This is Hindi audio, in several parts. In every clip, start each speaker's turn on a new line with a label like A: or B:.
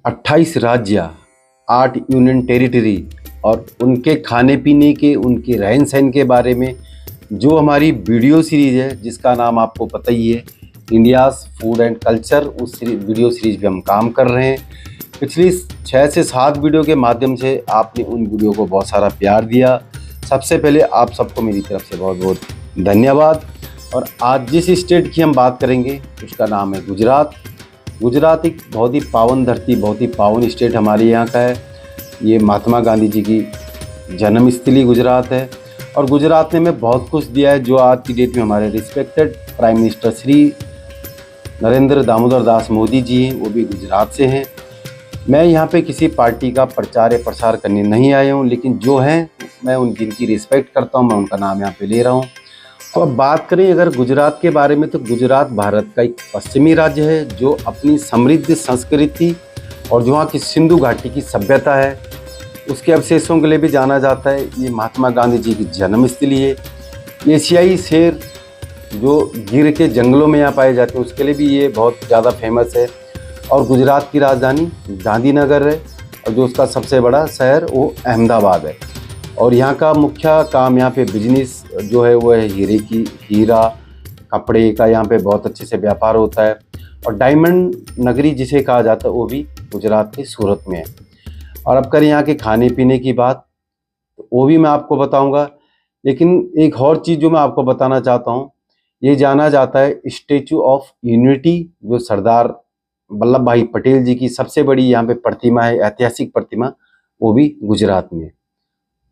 A: 28 राज्य, 8 यूनियन टेरिटरी और उनके खाने पीने के, उनके रहन सहन के बारे में जो हमारी वीडियो सीरीज़ है, जिसका नाम आपको पता ही है, इंडियाज़ फूड एंड कल्चर, उस वीडियो सीरीज़ पे हम काम कर रहे हैं। पिछली 6 से 7 वीडियो के माध्यम से आपने उन वीडियो को बहुत सारा प्यार दिया। सबसे पहले आप सबको मेरी तरफ से बहुत बहुत धन्यवाद। और आज जिस स्टेट की हम बात करेंगे उसका नाम है गुजरात। गुजरात एक बहुत ही पावन धरती, बहुत ही पावन स्टेट हमारे यहाँ का है। ये महात्मा गांधी जी की जन्मस्थली गुजरात है और गुजरात ने हमें बहुत कुछ दिया है, जो आज की डेट में हमारे respected prime minister Shri Narendra Damodar Das Modi ji हैं, वो भी गुजरात से हैं। मैं यहाँ पे किसी पार्टी का प्रचार या प्रसार करने नहीं आया हूँ, लेकिन जो हैं मैं उन जिनकी रिस्पेक्ट करता हूँ, मैं उनका नाम यहाँ पे ले रहा हूँ। तो अब बात करें अगर गुजरात के बारे में, तो गुजरात भारत का एक पश्चिमी राज्य है जो अपनी समृद्ध संस्कृति और जो वहाँ की सिंधु घाटी की सभ्यता है उसके अवशेषों के लिए भी जाना जाता है। ये महात्मा गांधी जी की जन्मस्थली है। एशियाई शेर जो गिर के जंगलों में यहाँ पाए जाते हैं उसके लिए भी ये बहुत ज़्यादा फेमस है। और गुजरात की राजधानी गांधीनगर है और जो उसका सबसे बड़ा शहर वो अहमदाबाद है। और यहाँ का मुख्य काम, यहाँ पे बिजनेस जो है वो है हीरा कपड़े का यहाँ पे बहुत अच्छे से व्यापार होता है। और डायमंड नगरी जिसे कहा जाता है वो भी गुजरात के सूरत में है। और अब करें यहाँ के खाने पीने की बात, तो वो भी मैं आपको बताऊंगा। लेकिन एक और चीज़ जो मैं आपको बताना चाहता हूँ, ये जाना जाता है स्टैचू ऑफ यूनिटी, जो सरदार वल्लभ भाई पटेल जी की सबसे बड़ी यहाँ पे प्रतिमा है, ऐतिहासिक प्रतिमा, वो भी गुजरात में है।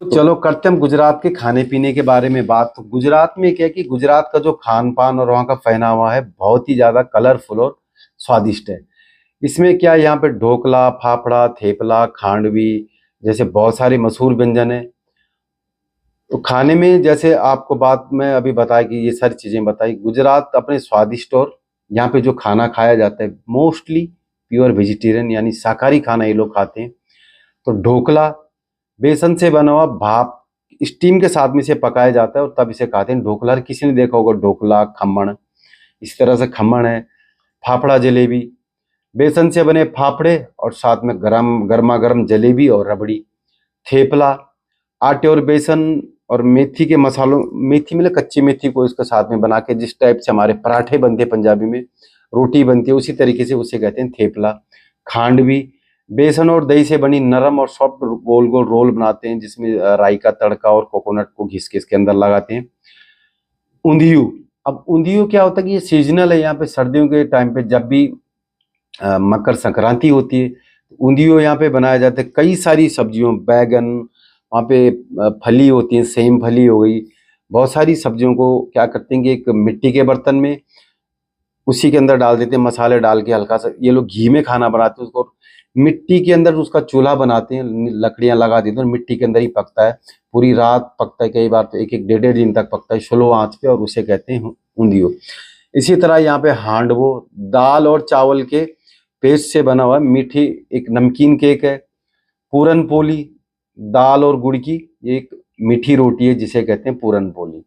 A: तो चलो करते हम गुजरात के खाने पीने के बारे में बात। तो गुजरात में क्या है कि गुजरात का जो खान पान और वहाँ का पहनावा है बहुत ही ज़्यादा कलरफुल और स्वादिष्ट है। इसमें क्या, यहाँ पे ढोकला, फाफड़ा, थेपला, खांडवी जैसे बहुत सारे मशहूर व्यंजन है। तो खाने में जैसे आपको बात मैं अभी बताया कि ये सारी चीज़ें बताई, गुजरात अपने स्वादिष्ट और यहाँ पे जो खाना खाया जाता है मोस्टली प्योर वेजिटेरियन यानी शाकाहारी खाना ये लोग खाते हैं। तो ढोकला बेसन से बना हुआ, भाप स्टीम के साथ में इसे पकाया जाता है और तब इसे खाते हैं ढोकला। हर किसी ने देखा होगा ढोकला, खम्मण, इस तरह से खम्मण है। फाफड़ा जलेबी, बेसन से बने फाफड़े और साथ में गर्मा गर्म जलेबी और रबड़ी। थेपला आटे और बेसन और मेथी के मसालों, मेथी मतलब कच्ची मेथी को इसके साथ में बना के जिस टाइप से हमारे पराठे बनते हैं, पंजाबी में रोटी बनती है, उसी तरीके से उसे कहते हैं थेपला। खांडवी बेसन और दही से बनी नरम और सॉफ्ट गोल गोल रोल बनाते हैं, जिसमें राई का तड़का और कोकोनट को घिस के इसके अंदर लगाते हैं। ऊंधियू, अब ऊंधियू क्या होता है कि ये सीजनल है। यहाँ पे सर्दियों के टाइम पे जब भी मकर संक्रांति होती है, ऊंधियू यहाँ पे बनाया जाता है कई सारी सब्जियों, बैगन, वहाँ पे फली होती है, सेम फली हो गई, बहुत सारी सब्जियों को क्या करते हैं कि एक मिट्टी के बर्तन में उसी के अंदर डाल देते हैं, मसाले डाल के हल्का सा ये लोग घी में खाना बनाते हैं उसको, मिट्टी के अंदर उसका चूल्हा बनाते हैं, लकड़ियां लगा देते हैं, मिट्टी के अंदर ही पकता है, पूरी रात पकता है, कई बार तो एक एक डेढ़ दिन तक पकता है स्लो आंच पे, और उसे कहते हैं ऊंधियो। इसी तरह यहाँ पे हांडवो दाल और चावल के पेस्ट से बना हुआ मीठी एक नमकीन केक है। पूरन पोली दाल और गुड़ की एक मीठी रोटी है जिसे कहते हैं पूरन पोली।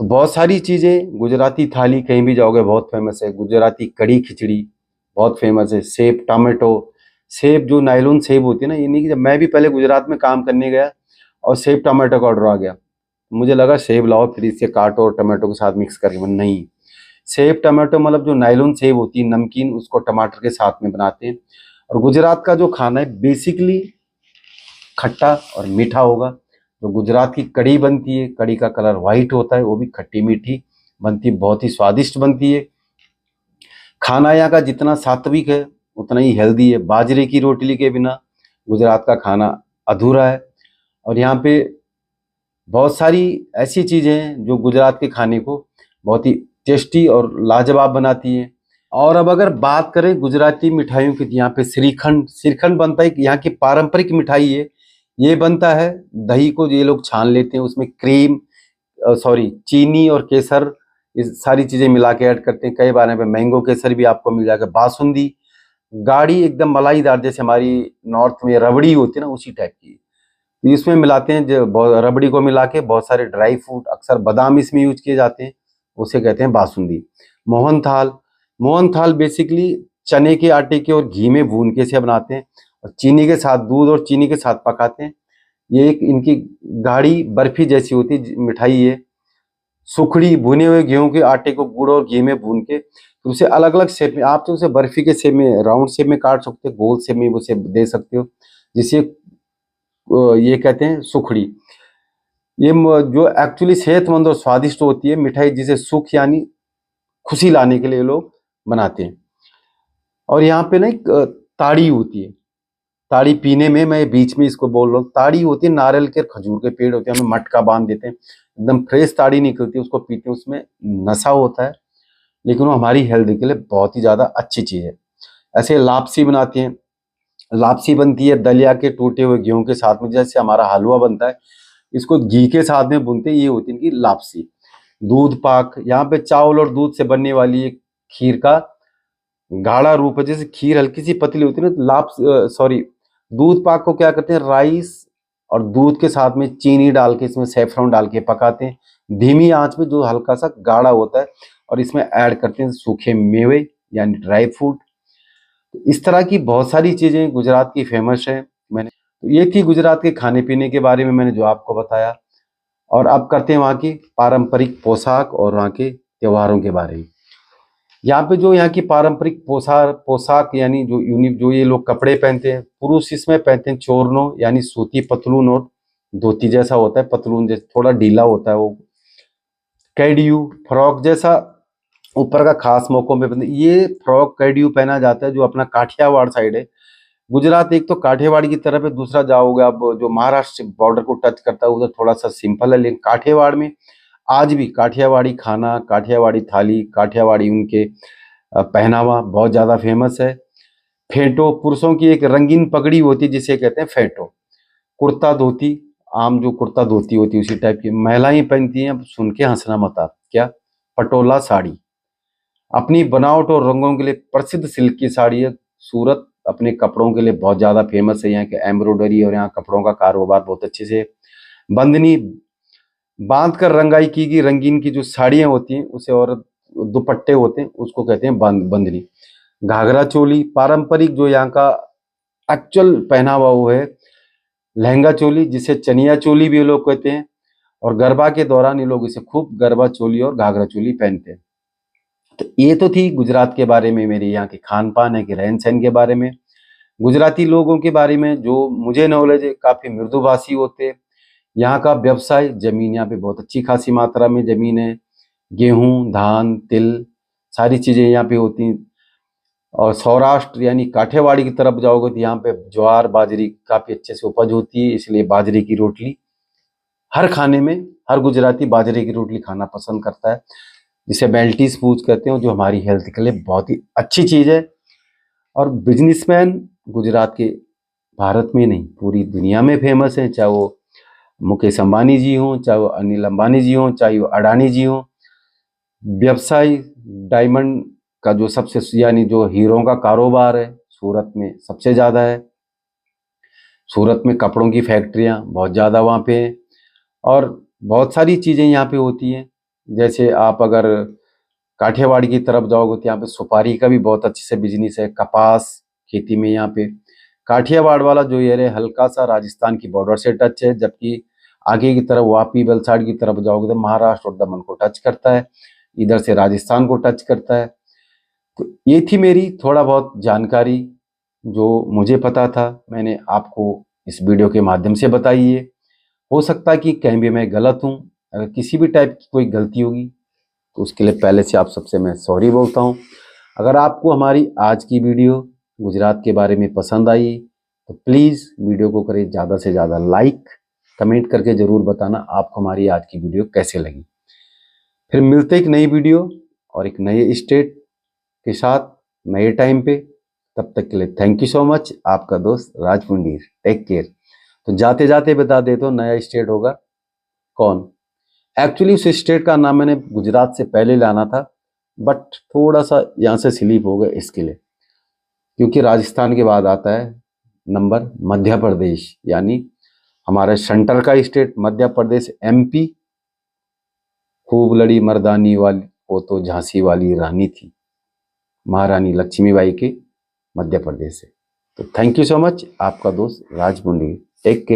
A: तो बहुत सारी चीज़ें, गुजराती थाली कहीं भी जाओगे बहुत फेमस है। गुजराती कड़ी खिचड़ी बहुत फेमस है। सेब टमाटो, सेब जो नायलॉन सेब होती है ना, ये नहीं कि जब मैं भी पहले गुजरात में काम करने गया और सेब टमाटो का ऑर्डर आ गया, मुझे लगा सेब लाओ फिर इसे काटो और टमाटो के साथ मिक्स करके, नहीं, सेब टमाटो मतलब जो नायलॉन सेब होती है नमकीन, उसको टमाटर के साथ में बनाते हैं। और गुजरात का जो खाना है बेसिकली खट्टा और मीठा होगा। जो गुजरात की कड़ी बनती है, कड़ी का कलर वाइट होता है, वो भी खट्टी मीठी बनती है, बहुत ही स्वादिष्ट बनती है। खाना यहाँ का जितना सात्विक है उतना ही हेल्दी है। बाजरे की रोटी के बिना गुजरात का खाना अधूरा है। और यहाँ पे बहुत सारी ऐसी चीज़ें हैं जो गुजरात के खाने को बहुत ही टेस्टी और लाजवाब बनाती हैं। और अब अगर बात करें गुजराती मिठाइयों की, यहाँ पे श्रीखंड, श्रीखंड बनता है, यहाँ की पारंपरिक मिठाई है। ये बनता है दही को ये लोग छान लेते हैं, उसमें क्रीम चीनी और केसर, इस सारी चीज़ें मिला के ऐड करते हैं। कई बार यहाँ पे मैंगो केसर भी आपको मिल जाएगा। बासुंदी गाढ़ी एकदम मलाईदार, जैसे हमारी नॉर्थ में रबड़ी होती है ना, उसी टाइप की, तो इसमें मिलाते हैं। जो रबड़ी को मिला के बहुत सारे ड्राई फ्रूट, अक्सर बादाम इसमें यूज किए जाते हैं, उसे कहते हैं बासुंदी। मोहन थाल, मोहन थाल बेसिकली चने के आटे के और घी में भून के इसे बनाते हैं और चीनी के साथ, दूध और चीनी के साथ पकाते हैं। ये एक इनकी गाढ़ी बर्फी जैसी होती है मिठाई है। सुखड़ी, भुने हुए गेहूं के आटे को गुड़ और घी में भून के फिर उसे अलग अलग शेप में, आप तो उसे बर्फी के शेप में, राउंड शेप में काट सकते हो, गोल शेप में उसे दे सकते हो, जिसे ये कहते हैं सुखड़ी। ये जो एक्चुअली सेहतमंद और स्वादिष्ट होती है मिठाई, जिसे सुख यानी खुशी लाने के लिए लोग बनाते हैं। और यहाँ पे ना एक ताड़ी होती है। ताड़ी पीने में, मैं बीच में इसको बोल रहा हूँ, ताड़ी होती है नारियल के खजूर के पेड़ होते हैं, हमें मटका बांध देते हैं, एकदम फ्रेश ताड़ी निकलती है, उसको पीते हैं। उसमें नशा होता है लेकिन वो हमारी हेल्थ के लिए बहुत ही ज्यादा अच्छी चीज है। ऐसे लापसी बनाते हैं। लापसी बनती है दलिया के टूटे हुए गेहूं के साथ में, जैसे हमारा हलवा बनता है, इसको घी के साथ में भूनते हैं, ये होती है इनकी लापसी। दूध पाक, यहाँ पे चावल और दूध से बनने वाली एक खीर का गाढ़ा रूप है। जैसे खीर हल्की सी पतली होती है ना, सॉरी, दूध पाक को क्या करते हैं, राइस और दूध के साथ में चीनी डाल के, इसमें सैफरन डाल के पकाते हैं धीमी आंच में, जो हल्का सा गाढ़ा होता है, और इसमें ऐड करते हैं सूखे मेवे यानी ड्राई फ्रूट। इस तरह की बहुत सारी चीजें गुजरात की फेमस है। मैंने तो ये थी गुजरात के खाने पीने के बारे में मैंने जो आपको बताया। और अब करते हैं वहाँ की पारंपरिक पोशाक और वहाँ के त्योहारों के बारे में। यहाँ पे जो यहाँ की पारंपरिक पोशाक यानी जो यूनिक, जो ये लोग कपड़े पहनते हैं, पुरुष इसमें पहनते हैं चोरनो यानी सूती पतलून और धोती जैसा होता है, पतलून जैसा थोड़ा ढीला होता है वो, कैडियू फ्रॉक जैसा ऊपर का खास मौकों पे पहनते। ये फ्रॉक कैडियू पहना जाता है जो अपना काठियावाड़ साइड है। गुजरात एक तो काठियावाड़ की तरफ है, दूसरा जाओगे आप जो महाराष्ट्र बॉर्डर को टच करता है उधर थोड़ा सा सिंपल है, लेकिन काठियावाड़ में आज भी काठियावाड़ी खाना, काठियावाड़ी थाली, काठियावाड़ी उनके पहनावा बहुत ज्यादा फेमस है। फेंटो, पुरुषों की एक रंगीन पगड़ी होती है जिसे कहते हैं फेंटो। कुर्ता धोती, आम जो कुर्ता धोती होती है उसी टाइप की महिलाएं पहनती हैं। अब सुन के हंसना मत आप, क्या, पटोला साड़ी। अपनी बनावट और रंगों के लिए प्रसिद्ध सिल्क की साड़ी है। सूरत अपने कपड़ों के लिए बहुत ज्यादा फेमस है। यहाँ के एम्ब्रॉयडरी और यहाँ कपड़ों का कारोबार बहुत अच्छे से। बंधनी, बांध कर रंगाई की गई रंगीन की जो साड़ियां होती हैं उसे, और दुपट्टे होते हैं उसको कहते हैं बंधनी। घाघरा चोली, पारंपरिक जो यहाँ का एक्चुअल पहनावा वो है लहंगा चोली, जिसे चनिया चोली भी ये लोग कहते हैं। और गरबा के दौरान ये लोग इसे खूब गरबा चोली और घाघरा चोली पहनते हैं। तो ये तो थी गुजरात के बारे में, मेरी यहाँ के खान पान है कि रहन सहन के बारे में। गुजराती लोगों के बारे में जो मुझे नॉलेज है, काफी मृदुभाषी होते हैं। यहाँ का व्यवसाय, जमीन यहाँ पे बहुत अच्छी खासी मात्रा में जमीन है। गेहूं, धान, तिल, सारी चीजें यहाँ पे होती हैं। और सौराष्ट्र यानी काठियावाड़ी की तरफ जाओगे तो यहाँ पे ज्वार बाजरी काफी अच्छे से उपज होती है, इसलिए बाजरे की रोटली हर खाने में, हर गुजराती बाजरे की रोटली खाना पसंद करता है, जिसे बेल्टीज फूड कहते हैं, जो हमारी हेल्थ के लिए बहुत ही अच्छी चीज है। और बिजनेसमैन गुजरात के भारत में नहीं पूरी दुनिया में फेमस है, चाहे वो मुकेश अंबानी जी हों, चाहे वो अनिल अंबानी जी हों, चाहे वो अडानी जी हों। व्यवसाय डायमंड का जो सबसे यानी जो हीरों का कारोबार है सूरत में सबसे ज्यादा है। सूरत में कपड़ों की फैक्ट्रियां बहुत ज्यादा वहाँ पे हैं और बहुत सारी चीजें यहाँ पे होती हैं। जैसे आप अगर काठियावाड़ी की तरफ जाओगे तो यहाँ पे सुपारी का भी बहुत अच्छे से बिजनेस है, कपास खेती में यहाँ पे। काठियावाड़ वाला जो एरिया हल्का सा राजस्थान की बॉर्डर से टच है, जबकि आगे की तरफ वापी वलसाड़ की तरफ जाओगे तो महाराष्ट्र और दमन को टच करता है, इधर से राजस्थान को टच करता है। तो ये थी मेरी थोड़ा बहुत जानकारी जो मुझे पता था, मैंने आपको इस वीडियो के माध्यम से बताई है। हो सकता है कि कहीं भी मैं गलत हूँ, अगर किसी भी टाइप की कोई गलती होगी तो उसके लिए पहले से आप सबसे मैं सॉरी बोलता हूँ। अगर आपको हमारी आज की वीडियो गुजरात के बारे में पसंद आई तो प्लीज़ वीडियो को करें ज़्यादा से ज़्यादा लाइक, कमेंट करके ज़रूर बताना आपको हमारी आज की वीडियो कैसे लगी। फिर मिलते एक नई वीडियो और एक नए स्टेट के साथ नए टाइम पे। तब तक के लिए थैंक यू सो मच। आपका दोस्त राज पुंडीर, टेक केयर। तो जाते जाते बता देता हूँ नया स्टेट होगा कौन। एक्चुअली उस स्टेट का नाम मैंने गुजरात से पहले लाना था, बट थोड़ा सा यहाँ से स्लिप हो गया इसके लिए, क्योंकि राजस्थान के बाद आता है नंबर मध्य प्रदेश, यानी हमारे सेंटर का स्टेट मध्य प्रदेश। एमपी, खूब लड़ी मर्दानी वाली वो तो झांसी वाली रानी थी। महारानी लक्ष्मीबाई के मध्य प्रदेश से। तो थैंक यू सो मच, आपका दोस्त राज पुंडरी। Take care.